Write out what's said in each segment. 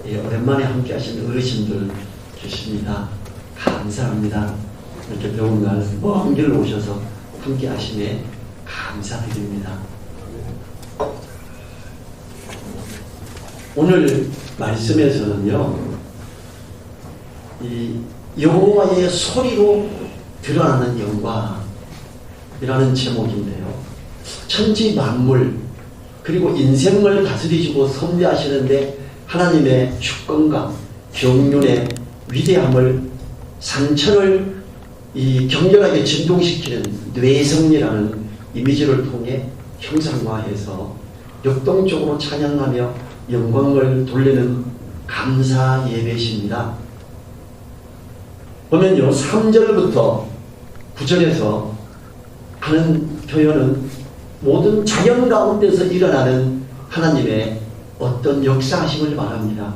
예, 오랜만에 함께 하시는 어르신들 계십니다. 감사합니다. 이렇게 더운 날 먼 길 오셔서 함께 하시네 감사드립니다. 오늘 말씀에서는요, 이 여호와의 소리로 드러나는 영광이라는 제목인데요, 천지 만물 그리고 인생을 다스리시고 섭리하시는데 하나님의 주권과 경륜의 위대함을, 산천을 격렬하게 진동시키는 뇌성리라는 이미지를 통해 형상화해서 역동적으로 찬양하며 영광을 돌리는 감사 예배십니다. 보면요, 3절부터 9절에서 하는 표현은 모든 자연 가운데서 일어나는 하나님의 어떤 역사하심을 말합니다.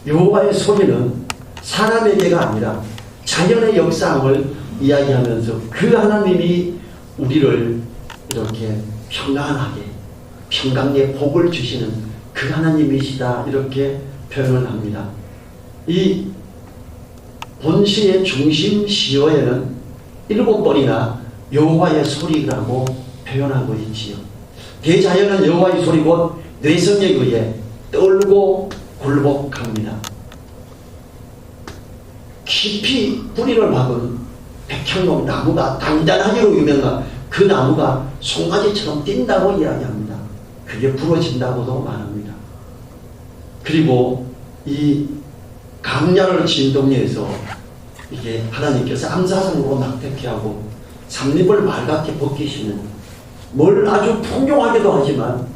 여호와의 소리는 사람에게가 아니라 자연의 역사함을 이야기하면서 그 하나님이 우리를 이렇게 평안하게, 평강의 복을 주시는 그 하나님이시다, 이렇게 표현을 합니다. 이 본시의 중심 시어에는 7번이나 여호와의 소리라고 표현하고 있지요. 대자연은 여호와의 소리 곧 뇌성에 의해 떨고 굴복합니다. 깊이 뿌리를 박은 백향목 나무가 단단하기로 유명한 그 나무가 송아지처럼 뛴다고 이야기합니다. 그게 부러진다고도 말합니다. 그리고 이 강야를 진동해서 이게 하나님께서 암사성으로 낙태케 하고 삼립을 맑게 벗기시는, 뭘 아주 풍요하기도 하지만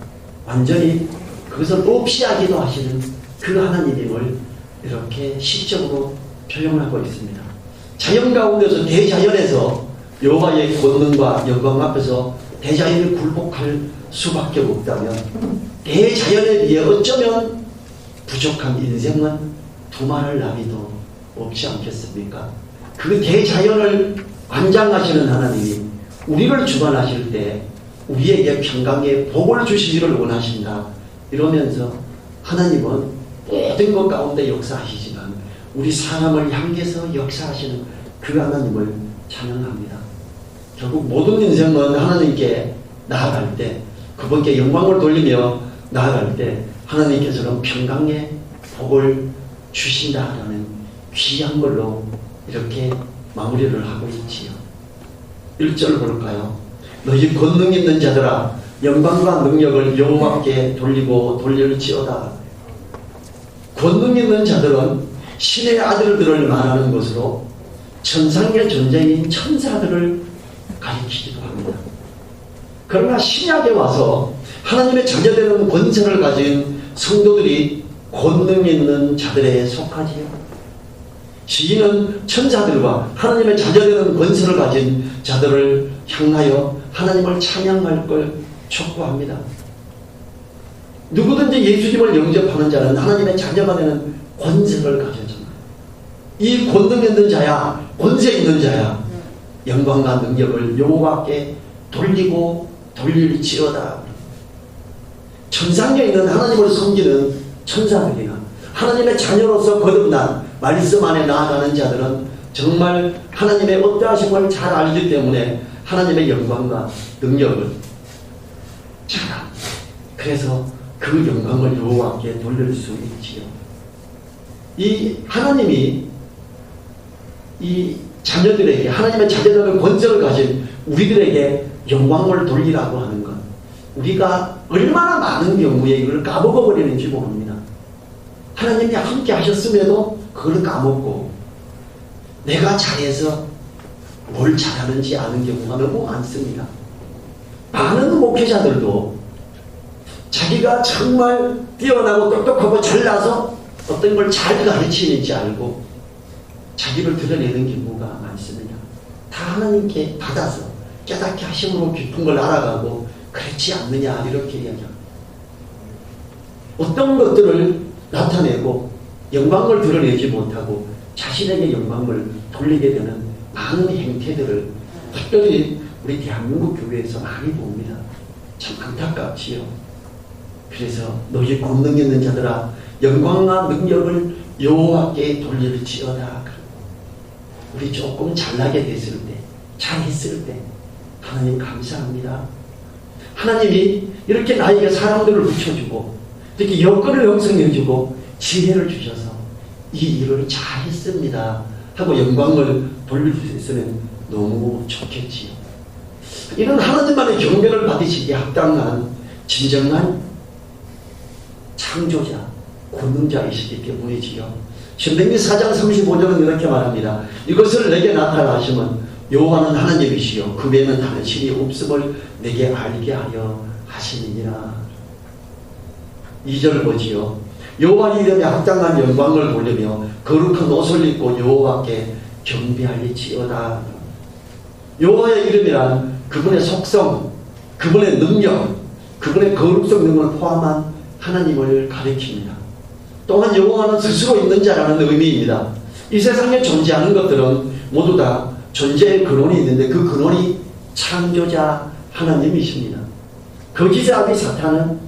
완전히 그것을 없이 하기도 하시는 그 하나님임을 이렇게 시적으로 표현하고 있습니다. 자연 가운데서, 대자연에서 여호와의 권능과 영광 앞에서 대자연이 굴복할 수밖에 없다면 대자연에 비해 어쩌면 부족한 인생은 두말할 나위도 없지 않겠습니까? 그 대자연을 관장하시는 하나님이 우리를 주관하실 때 우리에게 평강의 복을 주시기를 원하신다, 이러면서 하나님은 모든 것 가운데 역사하시지만 우리 사람을 향해서 역사하시는 그 하나님을 찬양합니다. 결국 모든 인생은 하나님께 나아갈 때, 그분께 영광을 돌리며 나아갈 때 하나님께서는 평강의 복을 주신다라는 귀한 걸로 이렇게 마무리를 하고 있지요. 1절 볼까요? 너희 권능 있는 자들아, 영광과 능력을 여호와께 돌리고 돌릴지어다. 권능 있는 자들은 신의 아들들을 말하는 것으로 천상의 존재인 천사들을 가리키기도 합니다. 그러나 신약에 와서 하나님의 자녀되는 권세를 가진 성도들이 권능 있는 자들에 속하지요. 시인은 천사들과 하나님의 자녀되는 권세를 가진 자들을 향하여 하나님을 찬양할 걸 촉구합니다. 누구든지 예수님을 영접하는 자는 하나님의 자녀가 되는 권세를 가져줍니다. 이 권능 있는 자야, 권세 있는 자야, 영광과 능력을 여호와께 돌리고 돌릴지어다. 천상에 있는 하나님을 섬기는 천사들이나 하나님의 자녀로서 거듭난 말씀 안에 나아가는 자들은 정말 하나님의 어떠하심을 잘 알기 때문에 하나님의 영광과 능력을 잘 압니다. 그래서 그 영광을 여호와께 돌릴 수 있지요. 이 하나님이 이 자녀들에게, 하나님의 자녀들의 권세를 가진 우리들에게 영광을 돌리라고 하는 것, 우리가 얼마나 많은 경우에 이걸 까먹어버리는지 모릅니다. 하나님이 함께 하셨음에도 그걸 까먹고 내가 잘해서 뭘 잘하는지 아는 경우가 너무 많습니다. 많은 목회자들도 자기가 정말 뛰어나고 똑똑하고 잘나서 어떤 걸 잘 가르치는지 알고 자기를 드러내는 경우가 많습니다. 다 하나님께 받아서 깨닫게 하심으로 깊은 걸 알아가고 그렇지 않느냐, 이렇게 이야기합니다. 어떤 것들을 나타내고 영광을 드러내지 못하고 자신에게 영광을 돌리게 되는 많은 행태들을 특별히 우리 대한민국 교회에서 많이 봅니다. 참 안타깝지요. 그래서 너희 권능 있는 자들아 영광과 능력을 여호와께 돌릴지어다. 우리 조금 잘나게 됐을 때, 잘했을 때 하나님 감사합니다. 하나님이 이렇게 나에게 사람들을 붙여주고 이렇게 여건을 형성해주고 지혜를 주셔서 이 일을 잘했습니다 하고 영광을 돌릴 수 있으면 너무 좋겠지요. 이런 하나님만의 경배를 받으시기에 합당한 진정한 창조자, 권능자이시기 때문이지요. 신명기 4장 35절은 이렇게 말합니다. 이것을 내게 나타나시면 여호와는 하나님이시요 그 외에는 다른 신이 없음을 내게 알게 하려 하시니라. 2절 보지요. 여호와 이름에 합당한 영광을 돌리며 거룩한 옷을 입고 여호와께 경배할지어다. 여호와의 이름이란 그분의 속성, 그분의 능력, 그분의 거룩성 등을 포함한 하나님을 가리킵니다. 또한 여호와는 스스로 있는 자라는 의미입니다. 이 세상에 존재하는 것들은 모두 다 존재의 근원이 있는데 그 근원이 창조자 하나님이십니다. 거짓의 아비 사탄은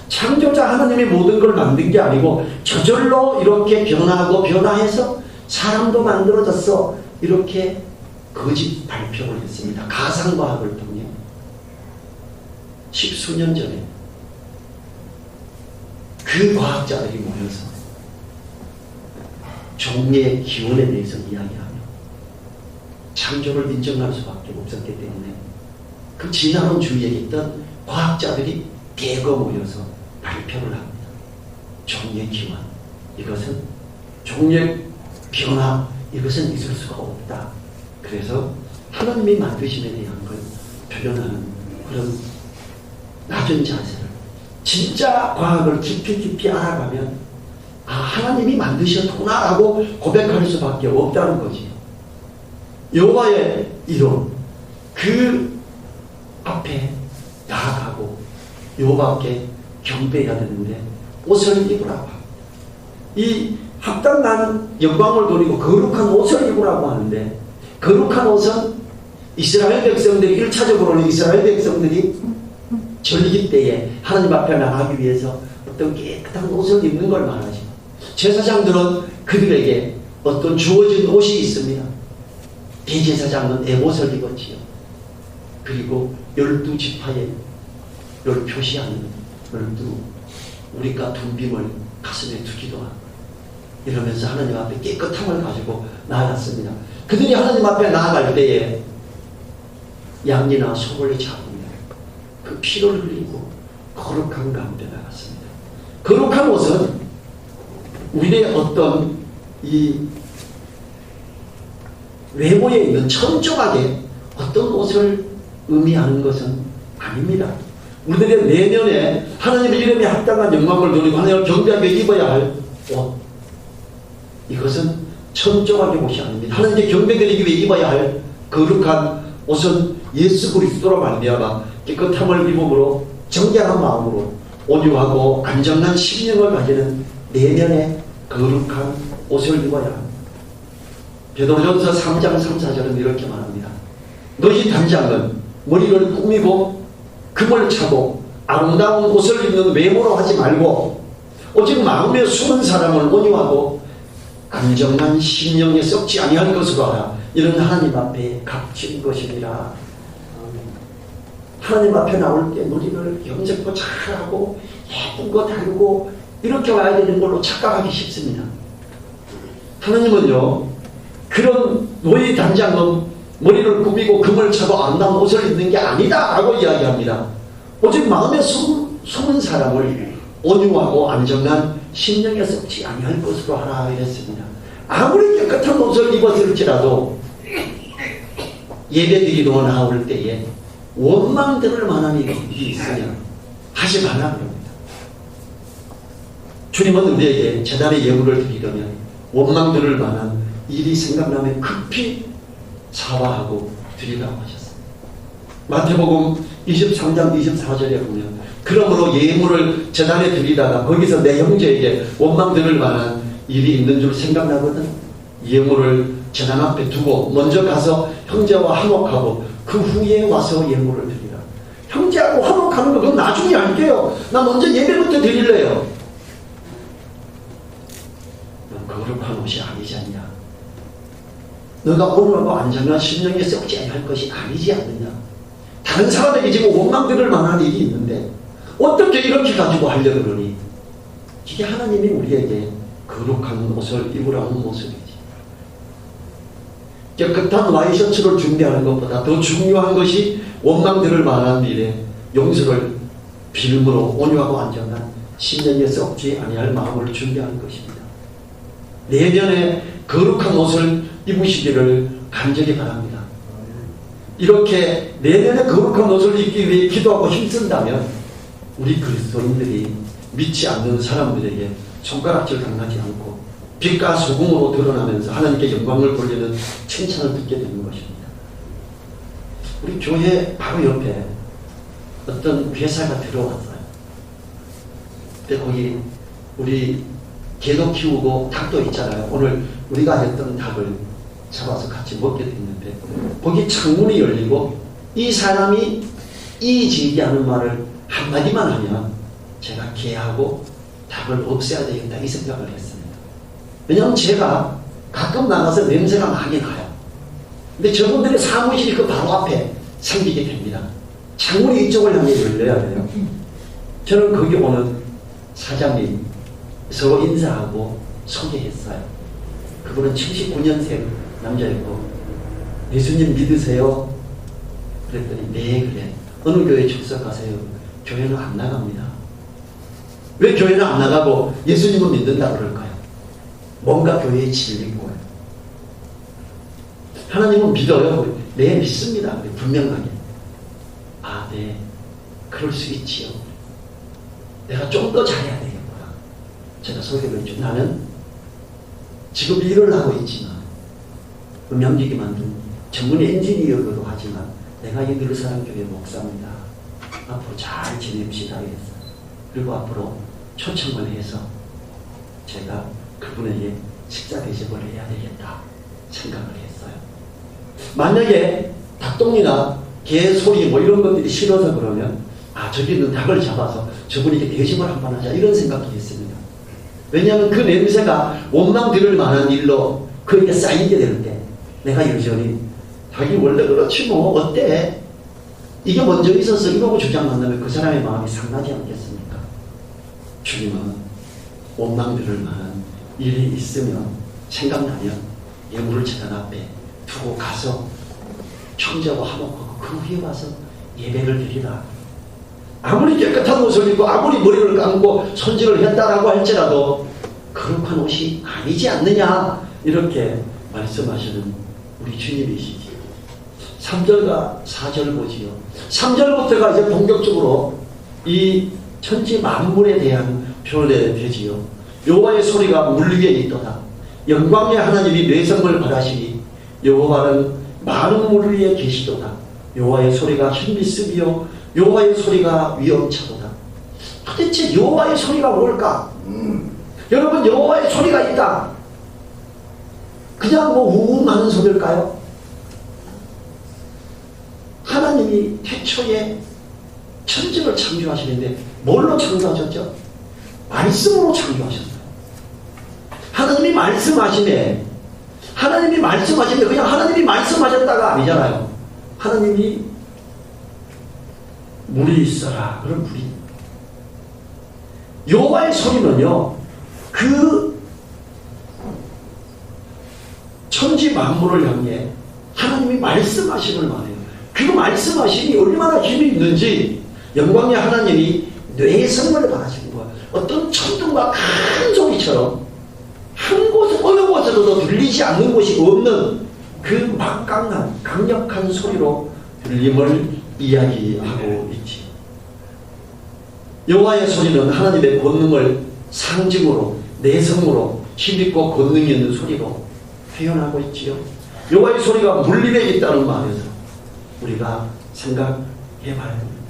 창조자 하나님이 모든 걸 만든 게 아니고 저절로 이렇게 변하고 변화해서 사람도 만들어졌어 이렇게 거짓 발표를 했습니다. 가상과학을 통해 10수년 전에 그 과학자들이 모여서 종의 기원에 대해서 이야기하며 창조를 인정할 수밖에 없었기 때문에 그 지나온 주위에 있던 과학자들이 대거 모여서 발표를 합니다. 종의 기원, 이것은 종의 변화, 이것은 있을 수가 없다. 그래서 하나님이 만드심에 대한 걸 표현하는 그런 낮은 자세를, 진짜 과학을 깊이 알아가면 하나님이 만드셨구나라고 고백할 수밖에 없다는 거지요. 여호와의 이름 그 앞에 나아가고 여호와께 경배해야 되는데 옷을 입으라고 합니다. 이 합당한 영광을 돌리고 거룩한 옷을 입으라고 하는데, 거룩한 옷은 이스라엘 백성들이 1차적으로는 이스라엘 백성들이 절기 때에 하나님 앞에 나가기 위해서 어떤 깨끗한 옷을 입는 걸 말하죠. 제사장들은 그들에게 어떤 주어진 옷이 있습니다. 대제사장은 에봇을 입었지요. 그리고 12지파에 표시하는 12 우리가 둔빔을 가슴에 두기도 하고 이러면서 하나님 앞에 깨끗함을 가지고 나아갔습니다. 그들이 하나님 앞에 나아갈 때에 양이나 소를 잡으며 그 피를 흘리고 거룩한 가운데 나갔습니다. 거룩한 옷은 우리의 어떤 이 외모에 있는 천조하게 어떤 옷을 의미하는 것은 아닙니다. 우리들의 내면에 하나님의 이름에 합당한 영광을 누리고 하나님을 경배하며 입어야 할 옷, 이것은 천조하게 옷이 아닙니다. 하나님께 경배드리기 위해 입어야 할 거룩한 옷은 예수 그리스도로 말미암아 깨끗함을 입음으로 정결한 마음으로 온유하고 안정한 심령을 가지는 내면의 거룩한 옷을 입어야 합니다. 베드로전서 3장 3, 4절은 이렇게 말합니다. 너희 단장은 머리를 꾸미고 금을 차고 아름다운 옷을 입는 외모로 하지 말고 오직 마음에 숨은 사람을 온유하고 안정한 심령에 썩지 아니할 것으로 하라. 이런 하나님 앞에 값진 것이니라. 하나님 앞에 나올 때 머리를 염색도 잘하고 예쁜 거 달고 이렇게 와야 되는 걸로 착각하기 쉽습니다. 하나님은요, 그런 너희 단장은 머리를 꾸미고 금을 차고 아름다운 옷을 입는 게 아니다 라고 이야기합니다. 오직 마음에 숨은 사람을 온유하고 안정한 심령에 썩지 아니할 것으로 하라 이랬습니다. 아무리 깨끗한 옷을 입었을지라도 예배드리러 나올 때에 원망 들을 만한 일이 있으면 하지 말라 그럽니다. 주님은 우리에게 제단의 예물을 드리려면 원망 들을 만한 일이 생각나면 급히 사과하고 드리라고 하셨습니다. 마태복음 23장 24절에 보면 그러므로 예물을 제단에 드리다가 거기서 내 형제에게 원망 들을 만한 일이 있는 줄 생각나거든 예물을 제단 앞에 두고 먼저 가서 형제와 화목하고 그 후에 와서 예물을 드리라. 형제하고 화목하는 거 그건 나중에 할게요. 나 먼저 예배부터 드릴래요. 거룩한 옷이 아니지 않냐. 너가 오늘하고 안전한 심령에 썩지 아니할 것이 아니지 않느냐. 다른 사람에게 지금 원망 들을 만한 일이 있는데 어떻게 이렇게 가지고 하려고 그러니. 이게 하나님이 우리에게 거룩한 옷을 입으라는 모습이지. 깨끗한 와이셔츠를 준비하는 것보다 더 중요한 것이 원망 들을 만한 일에 용서를 빌음으로 온유하고 안전한 심령에 썩지 아니할 마음을 준비하는 것입니다. 내면에 거룩한 옷을 입으시기를 간절히 바랍니다. 이렇게 내면에 거룩한 옷을 입기 위해 기도하고 힘쓴다면 우리 그리스도인들이 믿지 않는 사람들에게 손가락질 당하지 않고 빛과 소금으로 드러나면서 하나님께 영광을 돌리는 칭찬을 듣게 되는 것입니다. 우리 교회 바로 옆에 어떤 회사가 들어왔어요. 근데 거기 우리 개도 키우고 닭도 있잖아요. 오늘 우리가 했던 닭을 잡아서 같이 먹게 됐는데 거기 창문이 열리고 이 사람이 이지기하는 말을 한마디만 하면 제가 개하고 닭을 없애야 되겠다 이 생각을 했습니다. 왜냐하면 제가 가끔 나가서 냄새가 많이 나요. 근데 저분들의 사무실이 그 바로 앞에 생기게 됩니다. 창문이 이쪽을 향해 열려야 돼요. 저는 거기 오는 사장님 서로 인사하고 소개했어요. 그분은 79년생 남자였고 예수님 믿으세요? 그랬더니 네 그래. 어느 교회 출석하세요? 교회는 안 나갑니다. 왜 교회는 안 나가고 예수님은 믿는다 그럴까요? 뭔가 교회에 질린 거예요. 하나님은 믿어요. 네 믿습니다. 분명하게. 아 네 그럴 수 있지요. 내가 좀 더 잘해야 되겠구나. 제가 소개를 해줘. 나는 지금 일을 하고 있지만 음향기기 만든 전문 엔지니어로도 하지만 내가 이 늘사랑교회 목사입니다. 앞으로 잘 지냅시다 했어요. 그리고 앞으로 초청을 해서 제가 그분에게 식사 대접을 해야 되겠다 생각을 했어요. 만약에 닭똥이나 개 소리 뭐 이런 것들이 싫어서 그러면 아 저기 있는 닭을 잡아서 저분에게 대접을 한번 하자 이런 생각도 했습니다. 왜냐하면 그 냄새가 원망 들을 만한 일로 그에게 쌓이게 될 때 내가 여전히 닭이 원래 그렇지 뭐 어때? 이게 먼저 있어서 이러고 주장한다면 그 사람의 마음이 상하지 않겠습니까? 주님은 원망 들을 만한 일이 있으면 생각나면 예물을 제단 앞에 두고 가서 형제하고 화목하고 그 후에 와서 예배를 드리라. 아무리 깨끗한 옷을 입고 아무리 머리를 감고 손질을 했다라고 할지라도 거룩한 옷이 아니지 않느냐 이렇게 말씀하시는 우리 주님이시지. 3절과 4절 보지요. 3절부터가 이제 본격적으로 이 천지 만물에 대한 표현이 되지요. 여호와의 소리가 물 위에 있도다. 영광의 하나님이 뇌성을 바라시니 여호와는 많은 물 위에 계시도다. 여호와의 소리가 흰미습이요 여호와의 소리가 위엄차도다. 도대체 여호와의 소리가 뭘까? 여러분 여호와의 소리가 있다. 그냥 뭐 우웅하는 소리일까요? 하나님이 태초에 천지를 창조하시는데 뭘로 창조하셨죠? 말씀으로 창조하셨어요. 하나님이 말씀하시네. 그냥 하나님이 말씀하셨다가 아니잖아요. 하나님이 물이 있어라. 그럼 물이. 여호와의 소리는요. 그 천지 만물을 향해 하나님이 말씀하심을 말해요. 그 말씀하심이 얼마나 힘이 있는지 영광의 하나님이 뇌성을 바라시는 거예요. 어떤 천둥과 큰 소리처럼 한 곳 어느 곳에서도 들리지 않는 곳이 없는 그 막강한 강력한 소리로 들림을 이야기하고 있지. 여호와의 소리는 하나님의 권능을 상징으로 내성으로 힘있고 권능이 있는 소리로 표현하고 있지요. 여호와의 소리가 물 위에 있다는 말에서 우리가 생각해봐야 합니다.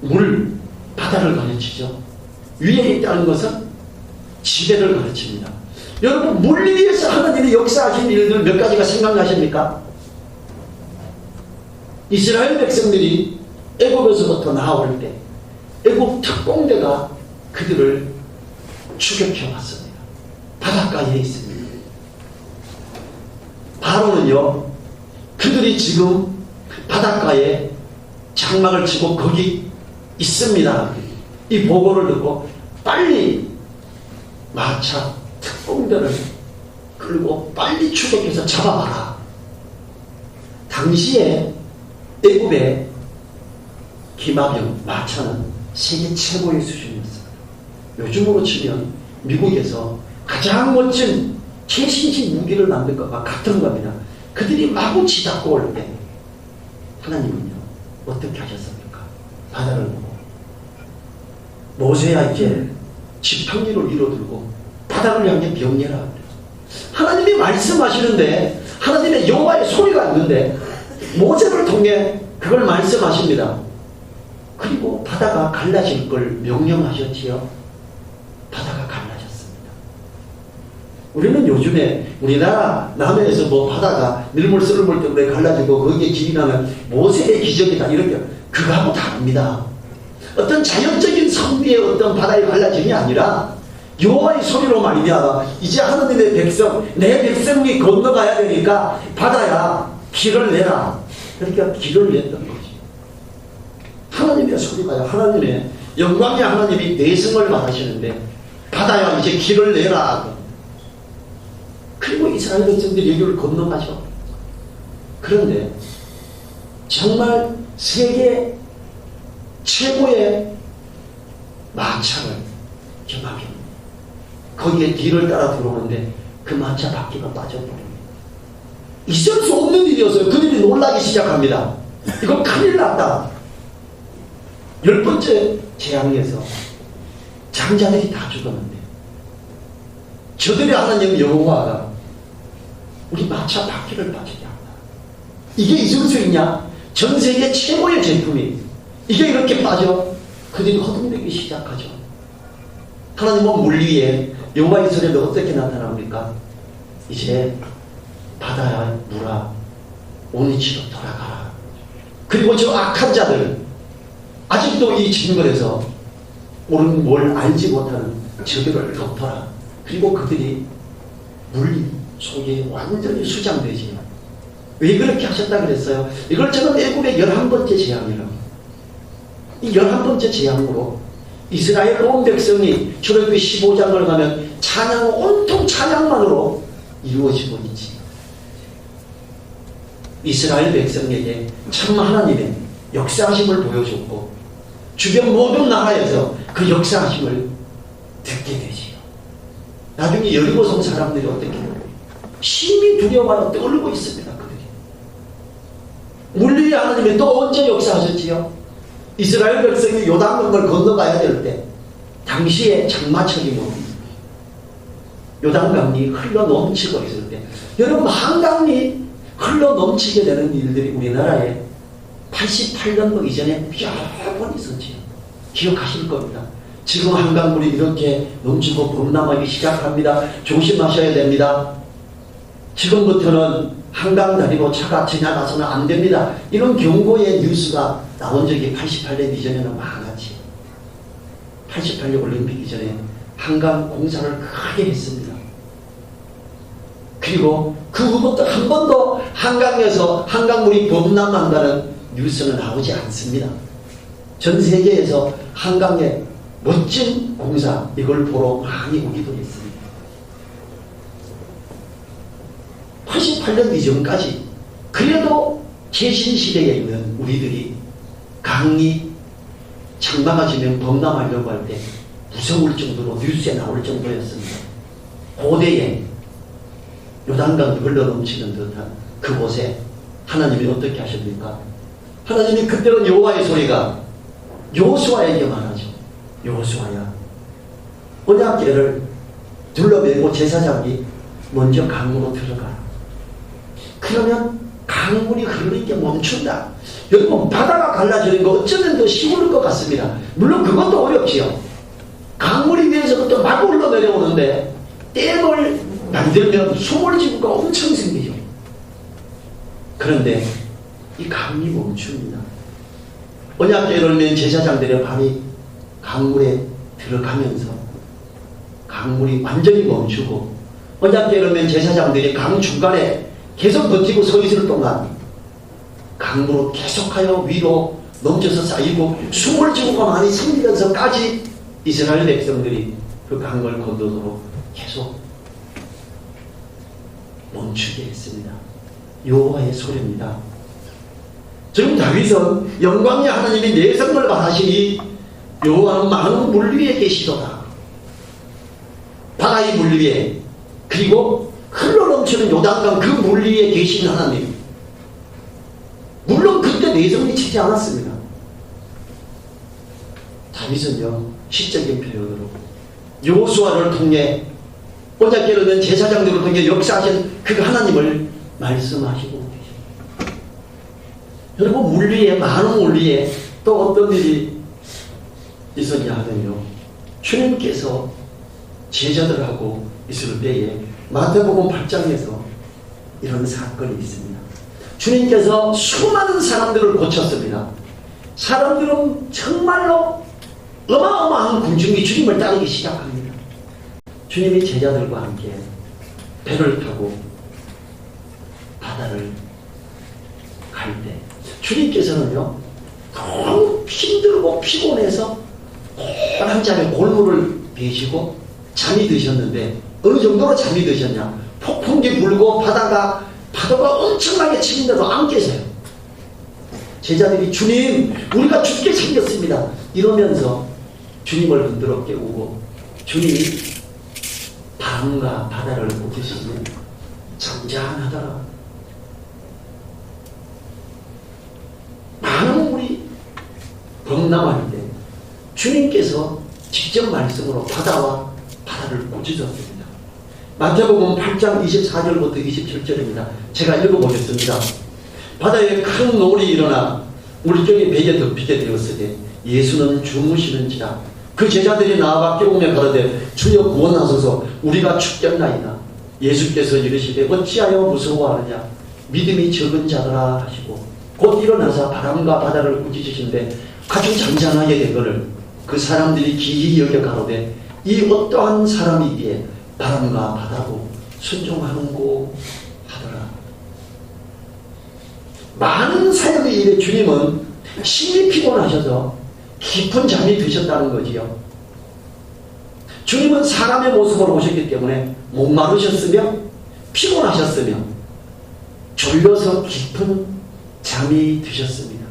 물, 바다를 가르치죠. 위에 있다는 것은 지배를 가르칩니다. 여러분 물 위에서 하나님이 역사하신 일들 몇 가지가 생각나십니까? 이스라엘 백성들이 애굽에서부터 나올 때 애굽 특공대가 그들을 추격해 왔습니다. 바닷가에 있습니다. 바로는요, 그들이 지금 바닷가에 장막을 치고 거기 있습니다. 이 보고를 듣고 빨리 마차 특공대를 끌고 빨리 추격해서 잡아봐라. 당시에 애굽의 기마병 마차는 세계 최고의 수준이었습니다. 요즘으로 치면 미국에서 가장 멋진 최신식 무기를 만들 것과 같은 겁니다. 그들이 마구 치닫고 올 때 하나님은요 어떻게 하셨습니까? 바다를 보고 모세야 이제 지팡이를 위로 들고 바다를 향해 명령하라. 하나님이 말씀하시는데 하나님의 여호와의 소리가 있는데 모세를 통해 그걸 말씀하십니다. 그리고 바다가 갈라질 걸 명령하셨지요. 바다가 갈라졌습니다. 우리는 요즘에 우리나라 남해에서 뭐 바다가 늘물썰물 때문에 갈라지고 거기에 길이 나면 모세의 기적이다 이렇게 그거하고 다릅니다. 어떤 자연적인 선비의 어떤 바다의 갈라짐이 아니라 여호와의 소리로 말미암아 이제 하나님의 백성, 내 백성이 건너가야 되니까 바다야 길을 내라. 그러니까 길을 냈던 거지. 하나님의 소리가요, 하나님의 영광의 하나님이 내성을 말하시는데 바다야 이제 길을 내라. 그리고 이스라엘 백성들이 여기를 건너가죠. 그런데 정말 세계 최고의 마차를 경합해 거기에 뒤를 따라 들어오는데 그 마차 바퀴가 빠져버립니다. 있을 수 없는 일이었어요. 그들이 놀라기 시작합니다. 이거 큰일 났다. 10번째 재앙에서 장자들이 다 죽었는데 저들의 하나님 여호와가 우리 마차 바퀴를 빠지게 한다. 이게 있을 수 있냐? 전 세계 최고의 제품이 이게 이렇게 빠져? 그들이 허둥대기 시작하죠. 하나님은 물 위에 여호와의 소리가 어떻게 나타납니까? 이제 바다야 물아 온위치로 돌아가라. 그리고 저 악한 자들 아직도 이 진물에서 옳은 뭘 알지 못하는 저들을 덮어라. 그리고 그들이 물 속에 완전히 수장되지. 왜 그렇게 하셨다 그랬어요? 이걸 저는 애굽의 11번째 재앙이라고. 이 11번째 재앙으로 이스라엘 온 백성이 출애굽기 15장을 가면 찬양, 온통 찬양만으로 이루어지고 있지. 이스라엘 백성에게 참 하나님의 역사하심을 보여줬고 주변 모든 나라에서 그 역사하심을 듣게 되지요. 나중에 여리고성 사람들이 어떻게 해요? 심히 두려워하여 떨고 있습니다. 그들이. 물 위에 하나님이 또 언제 역사하셨지요? 이스라엘 백성이 요단강을 건너가야 될 때 당시에 장마철이 뭡니까? 요단강이 흘러 넘치고 있을 때 여러분 한강이 흘러 넘치게 되는 일들이 우리나라에 88년도 이전에 여러 번 있었지요. 기억하실 겁니다. 지금 한강물이 이렇게 넘치고 범람하기 시작합니다. 조심하셔야 됩니다. 지금부터는 한강 다리로 차가 지나가서는 안 됩니다. 이런 경고의 뉴스가 나온 적이 88년 이전에는 많았지. 88년 올림픽 이전에 한강 공사를 크게 했습니다. 그리고 그 후부터 한 번도 한강에서 한강물이 범람한다는 뉴스는 나오지 않습니다. 전 세계에서 한강의 멋진 공사 이걸 보러 많이 오기도 했습니다. 88년 이전까지 그래도 최신시대에 있는 우리들이 강이 장마가 지면 범람하려고 할 때 무서울 정도로 뉴스에 나올 정도였습니다. 고대에 요단강이 흘러넘치는 듯한 그곳에 하나님이 어떻게 하십니까? 하나님이 그때는 여호와의 소리가 여호수아에게 말하죠. 여호수아야, 언약궤를 둘러매고 제사장이 먼저 강으로 들어가라. 그러면 강물이 흐르는 게 멈춘다. 여러분 바다가 갈라지는 거 어쩌면 더 쉬울 것 같습니다. 물론 그것도 어렵지요. 강물이 위에서부터 막 흘러내려오는데 댐을 만들면 소몰지구가 엄청 생기죠. 그런데 이 강이 멈춥니다. 언약궤를 맨 제사장들의 발이 강물에 들어가면서 강물이 완전히 멈추고, 언약궤를 맨 제사장들이 강 중간에 계속 버티고 서 있을 동안 강물로 계속하여 위로 넘쳐서 쌓이고 숨을 지고가 많이 생기면서까지 이스라엘 백성들이 그 강을 건너도록 계속 멈추게 했습니다. 여호와의 소리입니다. 지금 다윗은 영광의 하나님이 내성을 바라시니 여호와는 많은 물 위에 계시도다. 바다의 물 위에, 그리고 흘러넘치는 요단강 그 물 위에 계신 하나님. 물론 그때 내성이 치지 않았습니다. 다윗은요, 시적인 표현으로 여호수아를 통해, 언약궤를 든 제사장들을 통해 역사하신 그 하나님을 말씀하시고 계십니다. 여러분, 물 위에, 많은 물 위에 또 어떤 일이 있었냐 하면요, 주님께서 제자들하고 있을 때에 마태복음 8장에서 이런 사건이 있습니다. 주님께서 수많은 사람들을 고쳤습니다. 사람들은 정말로 어마어마한 군중이 주님을 따르기 시작합니다. 주님이 제자들과 함께 배를 타고 바다를 갈 때 주님께서는요, 너무 힘들고 피곤해서 오란 잠에 골무를 베시고 잠이 드셨는데, 어느 정도로 잠이 드셨냐, 폭풍이 불고 파도가 엄청나게 치는데도 안 깨세요. 제자들이 주님, 우리가 죽게 생겼습니다 이러면서 주님을 흔들어 깨우고, 주님이 바람과 바다를 고치시면 잔잔하더라. 많은 물이 범람할 때 주님께서 직접 말씀으로 바다와 바다를 고치셨습니다. 마태복음 8장 24절부터 27절입니다. 제가 읽어보겠습니다. 바다에 큰 노을이 일어나 물결이 배에 덮이게 되었으되 예수는 주무시는지라. 그 제자들이 나와 깨우며 가로되 주여 구원하소서, 우리가 죽겠나이다. 예수께서 이르시되 어찌하여 무서워하느냐, 믿음이 적은 자들아 하시고 곧 일어나서 바람과 바다를 꾸짖으신데 아주 잔잔하게 되거늘 그 사람들이 기이 여겨 가로되 이 어떠한 사람이기에 바람과 바다도 순종하는고 하더라. 많은 사역의 일에 주님은 심히 피곤하셔서 깊은 잠이 드셨다는 거지요. 주님은 사람의 모습으로 오셨기 때문에 목마르셨으며 피곤하셨으며 졸려서 깊은 잠이 드셨습니다.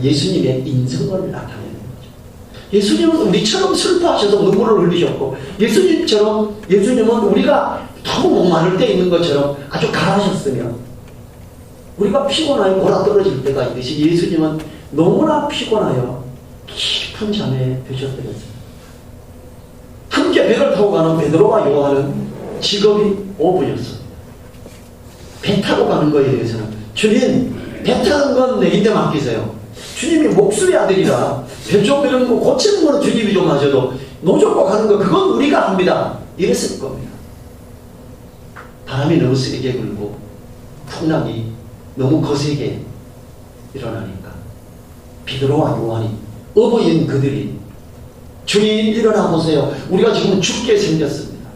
예수님의 인성을 나타내는 거죠. 예수님은 우리처럼 슬퍼하셔서 눈물을 흘리셨고, 예수님은 우리가 너무 목마를 때 있는 것처럼 아주 가라하셨으며, 우리가 피곤하여 골아떨어질 때가 있듯이 예수님은 너무나 피곤하여 깊은 잠에 드셨더랬습니다. 함께 배를 타고 가는 베드로와 요한은 직업이 어부였습니다. 배 타고 가는 거에 대해서는 주님, 배 타는 건 내인데 맡기세요. 주님이 목수의 아들이라 배 좀 이런 거 고치는 거는 주님이 좀 하셔도 노젓고 가는 거 그건 우리가 합니다. 이랬을 겁니다. 바람이 너무 세게 불고 풍랑이 너무 거세게 일어나니까 베드로와 요한이, 어부인 그들이 주님 일어나 보세요. 우리가 지금 죽게 생겼습니다.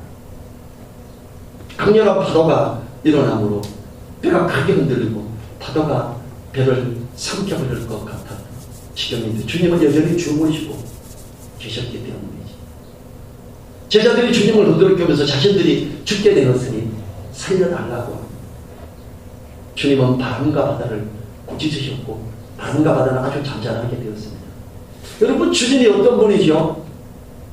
강렬한 파도가 일어나므로 배가 크게 흔들리고 파도가 배를 삼켜버릴 것 같은 지경인데 주님은 여전히 주무시고 계셨기 때문이지. 제자들이 주님을 흔들어주면서 자신들이 죽게 되었으니 살려달라고 합니다. 주님은 바람과 바다를 꾸짖으셨고 바람과 바다는 아주 잔잔하게 되었습니다. 여러분, 주님이 어떤 분이죠?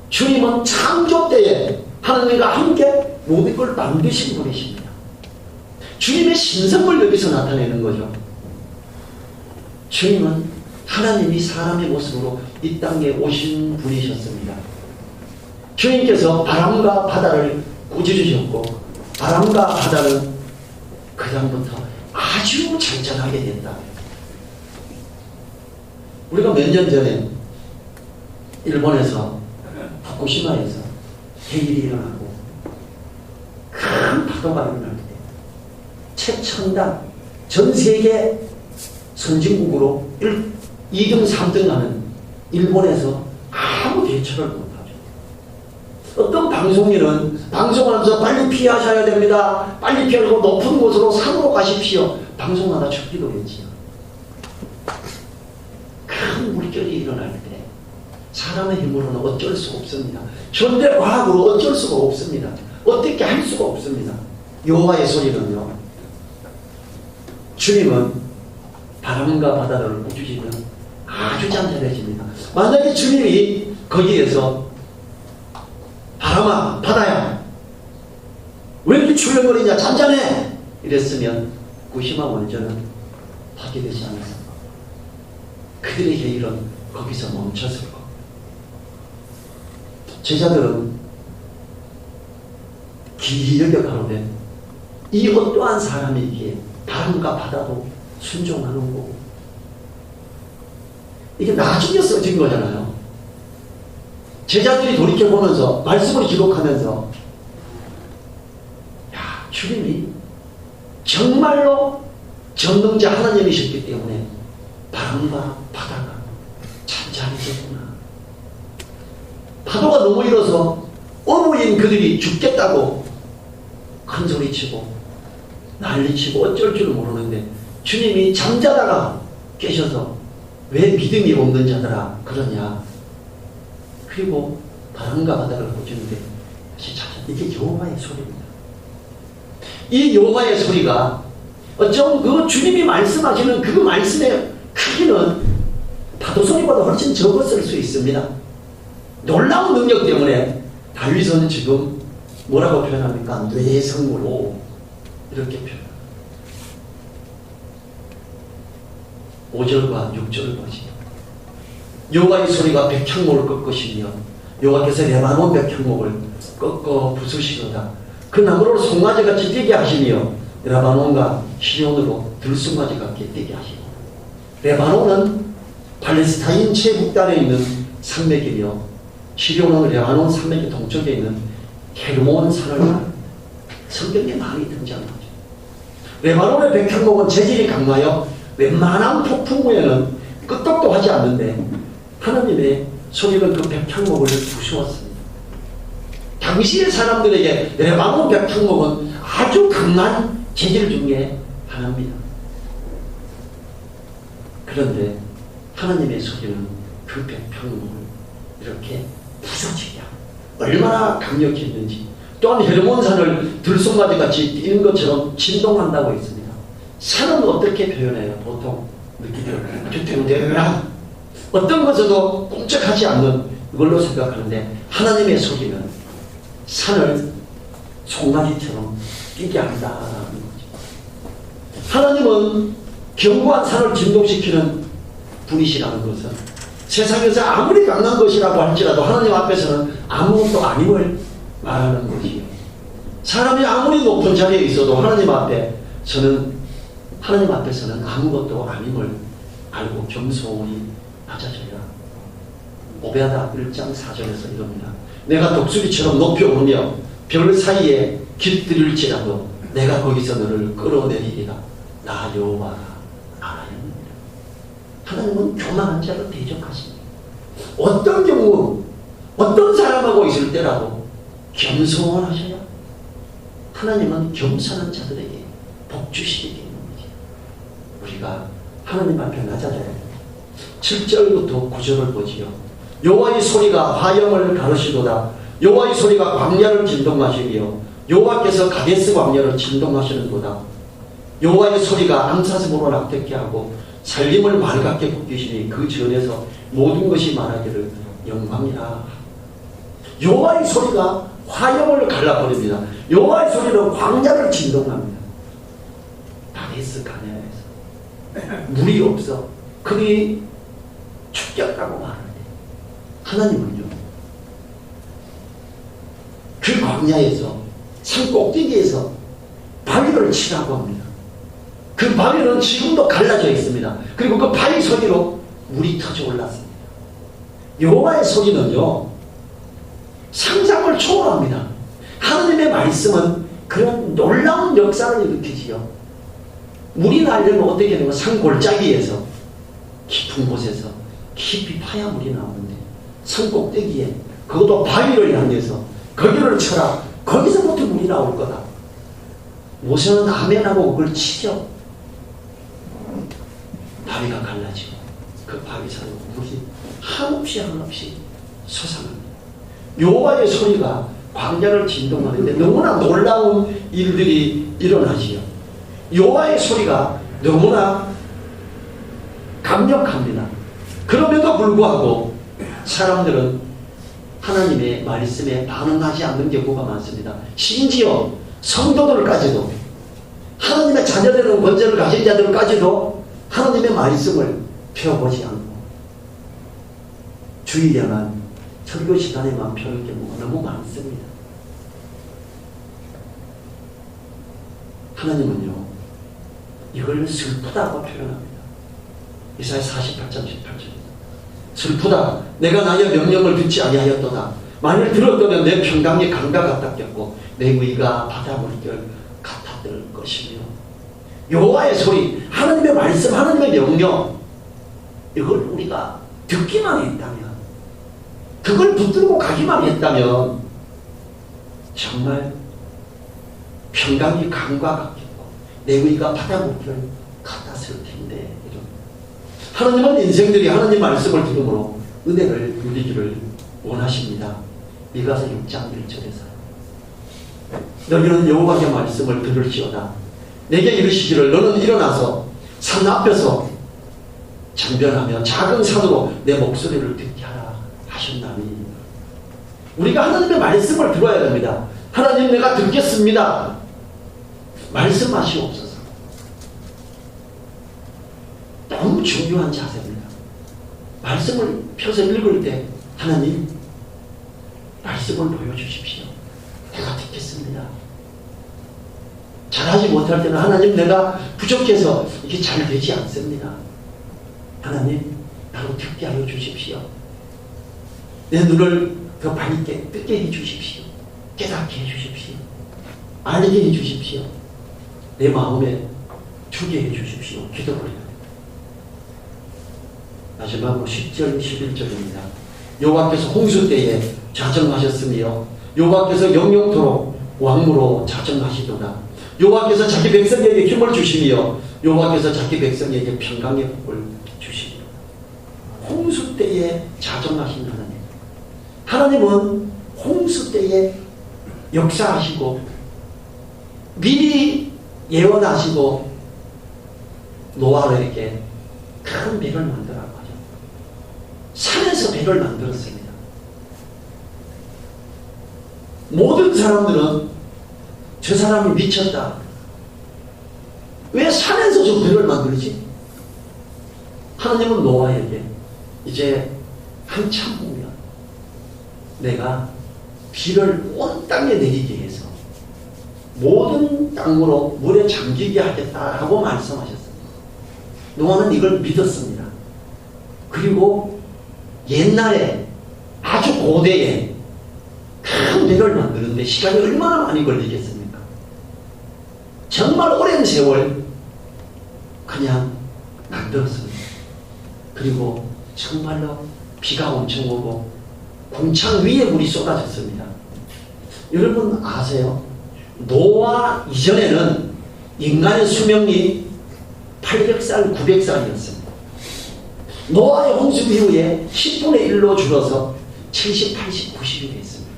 주님은 창조 때에 하나님과 함께 모든 걸 만드신 분이십니다. 주님의 신성을 여기서 나타내는 거죠. 주님은 하나님이 사람의 모습으로 이 땅에 오신 분이셨습니다. 주님께서 바람과 바다를 꾸짖으셨고 바람과 바다는 그 다음부터 아주 잔잔하게 된다. 우리가 몇 년 전에 일본에서 후쿠시마에서 해일이 일어나고 큰 파도가 일어날 때 최첨단 전 세계 선진국으로 2등, 3등 하는 일본에서 아무 대처를 못하죠. 어떤 방송인은 방송하면서 빨리 피하셔야 됩니다. 빨리 피하고 높은 곳으로 산으로 가십시오. 방송하다 죽기도 했지요. 큰 물결이 일어날 때 사람의 힘으로는 어쩔 수가 없습니다. 현대 과학으로 어쩔 수가 없습니다. 어떻게 할 수가 없습니다. 여호와의 소리는요, 주님은 바람과 바다를 꾸짖으면 아주 잔잔해집니다. 만약에 주님이 거기에서 바람아, 바다야, 왜 이렇게 출렁거리냐, 잔잔해, 이랬으면 구시마 원전은 파괴되지 않았습니다. 그들의 일은 거기서 멈췄을 겁니다. 제자들은 기이 여겨 가로되 이 어떠한 사람이기에 바람과 바다도 순종하는 거고, 이게 나중에 써진 거잖아요. 제자들이 돌이켜보면서 말씀을 기록하면서 야, 주님이 정말로 전능자 하나님이셨기 때문에 바람과 바다가 잔잔해졌구나. 파도가 너무 일어서 어부인 그들이 죽겠다고 큰소리치고 난리치고 어쩔 줄 모르는데 주님이 잠자다가 깨셔서 왜 믿음이 없는 자들아 그러냐. 그리고 바람과 바다를 꾸짖는데 다시 찾아. 이게 여호와의 소리입니다. 이 여호와의 소리가 어쩜 그 주님이 말씀하시는 그 말씀의 크기는 파도 소리보다 훨씬 적었을 수 있습니다. 놀라운 능력 때문에 다윗은 지금 뭐라고 표현합니까? 뇌성으로 이렇게 표현합니다. 5절과 6절을 보시죠. 여호와의 소리가 백향목을 꺾으시며 여호와께서 레바논 백향목을 꺾어 부수시도다. 그 나무를 송아지같이 뛰게 하시며 레바논과 시온으로 들송아지같이 뛰게 하시고. 레바논은 팔레스타인 최북단에 있는 산맥이며 시온은 레바논 산맥의 동쪽에 있는 헤르몬 산을 말합니다. 성경에 많이 등장하죠. 레바논의 백향목은 재질이 강하여 웬만한 폭풍 후에는 끄떡도 하지 않는데 하나님의 소리는 그 백향목을 부수었습니다. 당시의 사람들에게 레바논 백향목은 아주 강한 재질 중에 하나입니다. 그런데 하나님의 소리는 그 백향목을 이렇게 부서지게 하고 얼마나 강력했는지, 또한 헤르몬산을 들송아지같이 뛰는 것처럼 진동한다고 했습니다. 산은 어떻게 표현해요? 보통 느끼기로 뒤태우대라 어떤 것에도 꼼짝하지 않는 그걸로 생각하는데 하나님의 소리는 산을 송아지처럼 뛰게 한다는 거죠. 하나님은 견고한 산을 진동시키는 분이시라는 것은 세상에서 아무리 강한 것이라고 할지라도 하나님 앞에서는 아무것도 아님을 말하는 것이에요. 사람이 아무리 높은 자리에 있어도 하나님 앞에서는 아무것도 아님을 알고 겸손히 낮아져야. 오베아다 1장 4절에서 이럽니다. 내가 독수리처럼 높이 오르며 별 사이에 깃들일지라도 내가 거기서 너를 끌어내리리라. 나 여호와가 알아야입니다. 하나님은 교만한 자를 대적하십니다. 어떤 경우 어떤 사람하고 있을 때라도 겸손하셔야 하나님은 겸손한 자들에게 복 주시기 때문이죠. 우리가 하나님 앞에 낮아져야 돼요. 7절부터 9절을 보지요. 여호와의 소리가 화염을 가르시도다. 여호와의 소리가 광야를 진동하시며 여호와께서 가데스 광야를 진동하시는도다. 여호와의 소리가 암사슴으로 락듣게 하고 살림을 맑게 벗기시니 그 전에서 모든 것이 말하기를 영광이라. 여호와의 소리가 화염을 갈라버립니다. 여호와의 소리는 광야를 진동합니다. 가데스 가네아에서 물이 없어 그들이 죽겠다고 말하는데 하나님은요 그 광야에서 산 꼭대기에서 바위를 치라고 합니다. 그 바위는 지금도 갈라져 있습니다. 그리고 그 바위 소리로 물이 터져 올랐습니다. 여호와의 소리는요 상상을 초월합니다. 하나님의 말씀은 그런 놀라운 역사를 일으키지요. 물이 나려면 어떻게 되는 거야? 산 골짜기에서 깊은 곳에서 깊이 파야 물이 나오는데 산 꼭대기에 그것도 바위를 향해서 거기를 쳐라. 거기서부터 물이 나올 거다. 모세는 아멘하고 그걸 치죠. 바위가 갈라지고 그 바위에서 물이 한없이 한없이 솟아납니다. 여호와의 소리가 광야를 진동하는데 너무나 놀라운 일들이 일어나지요. 여호와의 소리가 너무나 강력합니다. 그럼에도 불구하고 사람들은 하나님의 말씀에 반응하지 않는 경우가 많습니다. 심지어 성도들까지도 하나님의 자녀되는 권세를 가진 자들까지도 하나님의 말씀을 펴보지 않고 주일에만 설교 시간에만 펴는 경우가 너무 많습니다. 하나님은요 이걸 슬프다고 표현합니다. 이사야 48장 18절 슬프다. 내가 나의 명령을 듣지 아니하였도다. 만일 들었다면 내 평강이 강과 같았겠고 내 의가 바다 물결 같았을 것이며. 여호와의 소리, 하나님의 말씀, 하나님의 명령, 이걸 우리가 듣기만 했다면, 그걸 붙들고 가기만 했다면 정말 평강이 강과 같겠고 내 의가 바다 물결 같았을 텐데. 하나님은 인생들이 하나님 말씀을 들음으로 은혜를 누리기를 원하십니다. 미가서 6장 1절에서 너희는 여호와의 말씀을 들을지어다. 내게 이르시기를 너는 일어나서 산 앞에서 장변하며 작은 산으로 내 목소리를 듣게 하라 하셨나니. 우리가 하나님의 말씀을 들어야 됩니다. 하나님 내가 듣겠습니다. 말씀하시옵소서. 너무 중요한 자세입니다. 말씀을 펴서 읽을 때 하나님 말씀을 보여주십시오. 내가 듣겠습니다. 잘하지 못할 때는 하나님 내가 부족해서 이게 잘 되지 않습니다. 하나님 나로 듣게 하여 주십시오. 내 눈을 더 밝게 뜨게 해 주십시오. 깨닫게 해 주십시오. 알게 해 주십시오. 내 마음에 주게 해 주십시오. 기도를 해요. 마지막으로 10절 11절입니다. 여호와께서 홍수 때에 자정하셨으며 여호와께서 영영토록 왕으로 자정하시도다. 여호와께서 자기 백성에게 힘을 주시며 여호와께서 자기 백성에게 평강의 복을 주시리로다. 홍수 때에 자정하신 하나님. 하나님은 홍수 때에 역사하시고 미리 예언하시고 노아에게 큰 배를 만들라고 하죠. 산에서 배를 만들었습니다. 모든 사람들은 저 사람이 미쳤다. 왜 산에서 저 배를 만들지? 하나님은 노아에게 이제 한참 후면 내가 비를 온 땅에 내리게 해서 모든 땅으로 물에 잠기게 하겠다라고 말씀하셨습니다. 노아는 이걸 믿었습니다. 그리고 옛날에 아주 고대에 큰 배를 만드는데 시간이 얼마나 많이 걸리겠습니까? 정말 오랜 세월 그냥 만들었습니다. 그리고 정말로 비가 엄청 오고 궁창 위에 물이 쏟아졌습니다. 여러분 아세요? 노아 이전에는 인간의 수명이 800살, 900살이었습니다. 노아의 홍수 이후에 10분의 1로 줄어서 70, 80, 90이 됐습니다.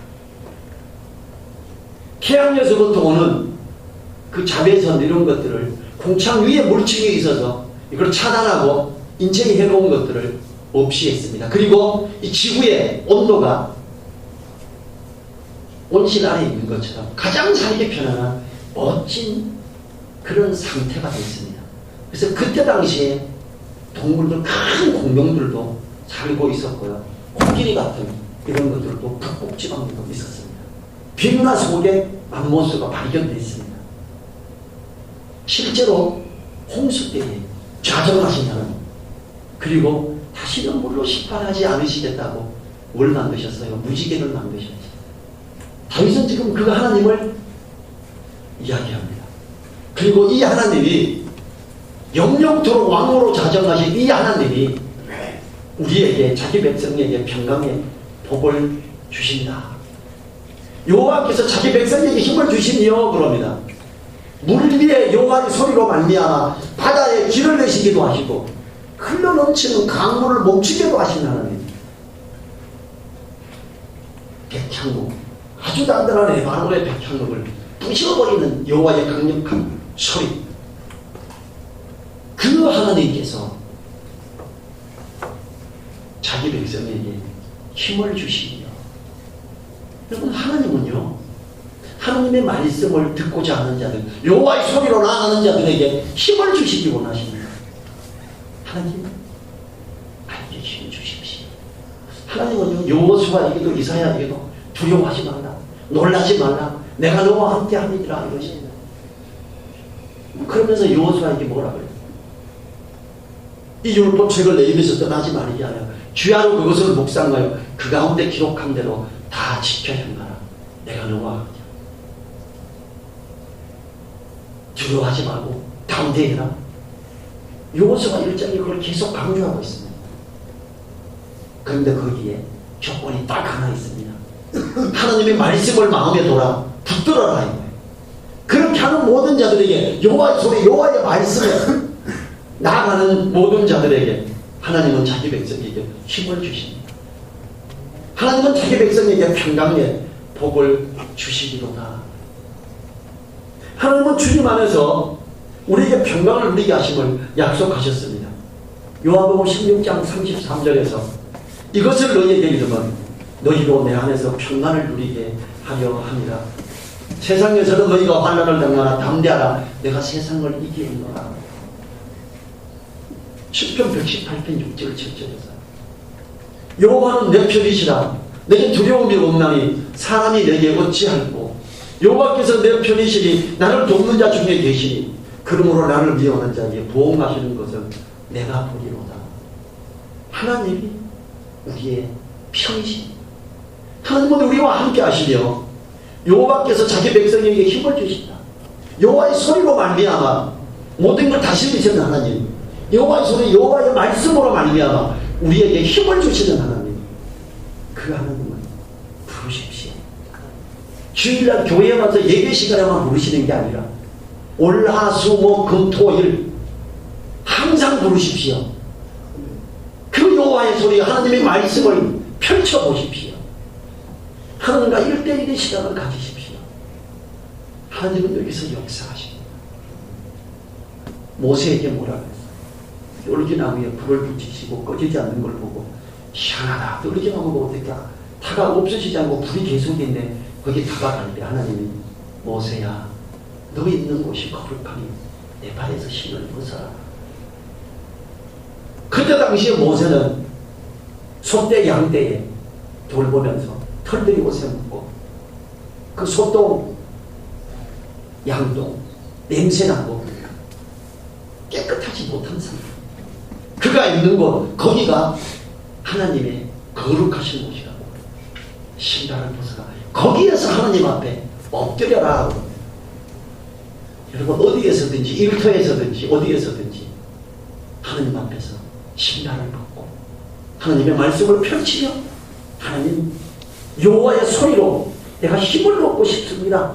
태양에서부터 오는 그 자외선 이런 것들을 궁창 위에 물층이 있어서 이걸 차단하고 인체에 해로운 것들을 없이 했습니다. 그리고 이 지구의 온도가 온실 안에 있는 것처럼 가장 살기 편안한 멋진 그런 상태가 됐습니다. 그래서 그때 당시에 동물들, 큰 공룡들도 살고 있었고요. 코끼리 같은 이런 것들도 북극지방에도 있었습니다. 빙하 속에 맘모스가 발견됐습니다. 실제로 홍수 때에 좌정하신 하나님, 그리고 다시는 물로 식발하지 않으시겠다고 뭘 만드셨어요? 무지개를 만드셨죠. 다윗은 지금 그 하나님을 이야기합니다. 그리고 이 하나님이 영영토록 왕으로 자정하신 이 하나님이 우리에게 자기 백성에게 평강의 복을 주신다. 여호와께서 자기 백성에게 힘을 주시며 그럽니다. 물 위에 여호와의 소리로 말미암아 바다에 길을 내시기도 하시고 흘러넘치는 강물을 멈추게도 하신 하나님. 백향목, 아주 단단한 레바논의 백향목을 부셔버리는 여호와의 강력한 소리. 그 하나님께서 자기 백성에게 힘을 주시며, 여러분, 하나님은요, 하나님의 말씀을 듣고자 하는 자들, 여호와의 소리로 나아가는 자들에게 힘을 주시기 원하십니다. 하나님, 나에게 힘을 주십시오. 하나님은요, 여호수아에게도 이사야에게도 두려워하지 말라, 놀라지 말라, 내가 너와 함께 하리라 이러십니다. 그러면서 여호수아에게 뭐라 그래요? 이 율법책을 내 입에서 떠나지 말게 하여 주야로 그것을 묵상하여 그 가운데 기록한 대로 다 지켜 행하라. 내가 너와 함께. 두려워하지 말고 담대해라. 여호수아 1장이 그걸 계속 강조하고 있습니다. 그런데 거기에 조건이 딱 하나 있습니다. 하나님의 말씀을 마음에 둬라, 붙들어라 이거예요. 그렇게 하는 모든 자들에게, 여호와의 소리, 여호와의 말씀에 나아가는 모든 자들에게 하나님은 자기 백성에게 힘을 주십니다. 하나님은 자기 백성에게 평강의 복을 주시기로다. 하나님은 주님 안에서 우리에게 평강을 누리게 하심을 약속하셨습니다. 요한복음 16장 33절에서 이것을 너희에게 이르면 너희로 내 안에서 평강을 누리게 하려 함이라. 세상에서는 너희가 환난을 당하나 담대하라. 내가 세상을 이기노라. 시편 118편 6절 7절에서 여호와는 내 편이시라. 내게 두려움이 없나니 사람이 내게 어찌할꼬. 여호와께서 내 편이시니 나를 돕는 자 중에 계시니 그러므로 나를 미워하는 자에게 보응하시는 것을 내가 보리로다. 하나님이 우리의 편이십니다. 하나님은 우리와 함께 하시며 여호와께서 자기 백성에게 힘을 주신다. 여호와의 소리로 말미암아 모든 걸 다스리시는 하나님, 여호와의 소리, 여호와의 말씀으로 말미암아 우리에게 힘을 주시는 하나님, 그 하나님은 부르십시오. 주일날 교회에 와서 예배 시간에만 부르시는 게 아니라 올, 하, 수, 목, 금, 토, 일 항상 부르십시오. 그 여호와의 소리, 하나님의 말씀을 펼쳐보십시오. 하나님과 1대1의 시간을 가지십시오. 하나님은 여기서 역사하십니다. 모세에게 뭐라 그랬어요? 떨기나무에 불을 붙이시고 꺼지지 않는 걸 보고 희한하다. 떨기나무가 어떻게 타가 없어지지 않고 불이 계속인데 거기 타가 갈 때 하나님이 모세야, 너 있는 곳이 거룩하니 내 발에서 신을 벗어라. 그때 당시에 모세는 소떼 양떼에 돌보면서 털들이 옷에 묻고 그 소똥 양똥 냄새나고 깨끗하지 못한 상태, 그가 있는 곳, 거기가 하나님의 거룩하신 곳이라고. 신발을 벗어라. 거기에서 하나님 앞에 엎드려라. 여러분, 어디에서든지, 일터에서든지 어디에서든지 하나님 앞에서 신발을 벗고 하나님의 말씀을 펼치며 하나님 여호와의 소리로 내가 힘을 얻고 싶습니다.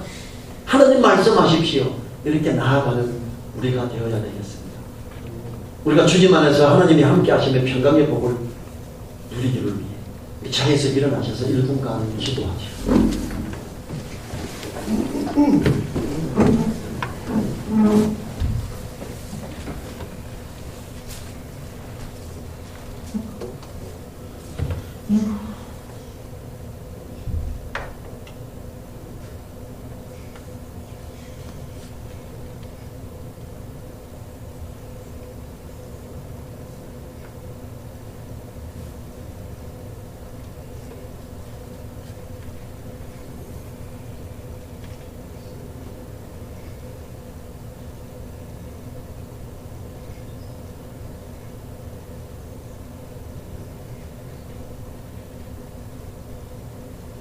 하나님 말씀하십시오. 이렇게 나아가는 우리가 되어야 되겠습니다. 우리가 주님 안에서 하나님이 함께 하시며 평강의 복을 누리기를 위해 이 자리에서 일어나셔서 1분간 기도하죠.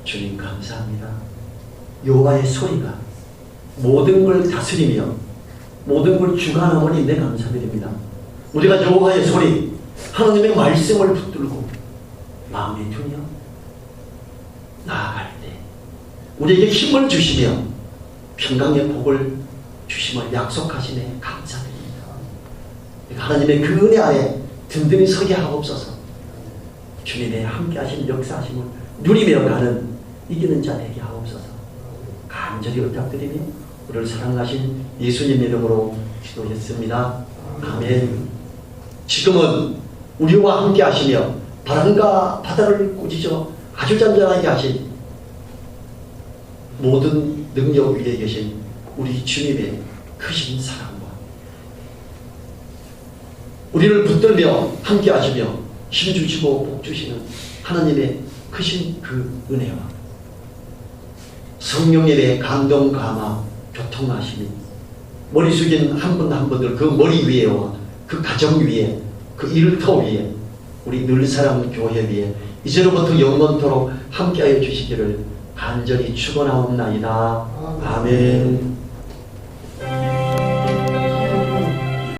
주님 감사합니다. 여호와의 소리가 모든 걸 다스리며 모든 걸 주관하오니 내 감사드립니다. 우리가 여호와의 소리, 하나님의 말씀을 붙들고 마음에 두며 나아갈 때 우리에게 힘을 주시며 평강의 복을 주심을 약속하시네 감사드립니다. 하나님의 그 은혜 아래 든든히 서게 하옵소서. 주님의 함께하신 역사하심을 누리며 가는 이기는 자 되게 하옵소서. 간절히 부탁드리며 우리를 사랑하신 예수님 이름으로 기도했습니다. 아멘. 지금은 우리와 함께 하시며 바람과 바다를 꾸짖어 아주 잔잔하게 하신 모든 능력 위에 계신 우리 주님의 크신 사랑과 우리를 붙들며 함께 하시며 힘주시고 복주시는 하나님의 크신 그 은혜와 성령님의 감동 감화 교통하심이 머리 숙인 한 분 한 분들 그 머리 위에와 그 가정 위에 그 일터 위에 우리 늘사랑 교회 위에 이제로부터 영원토록 함께하여 주시기를 간절히 축원하옵나이다. 아멘.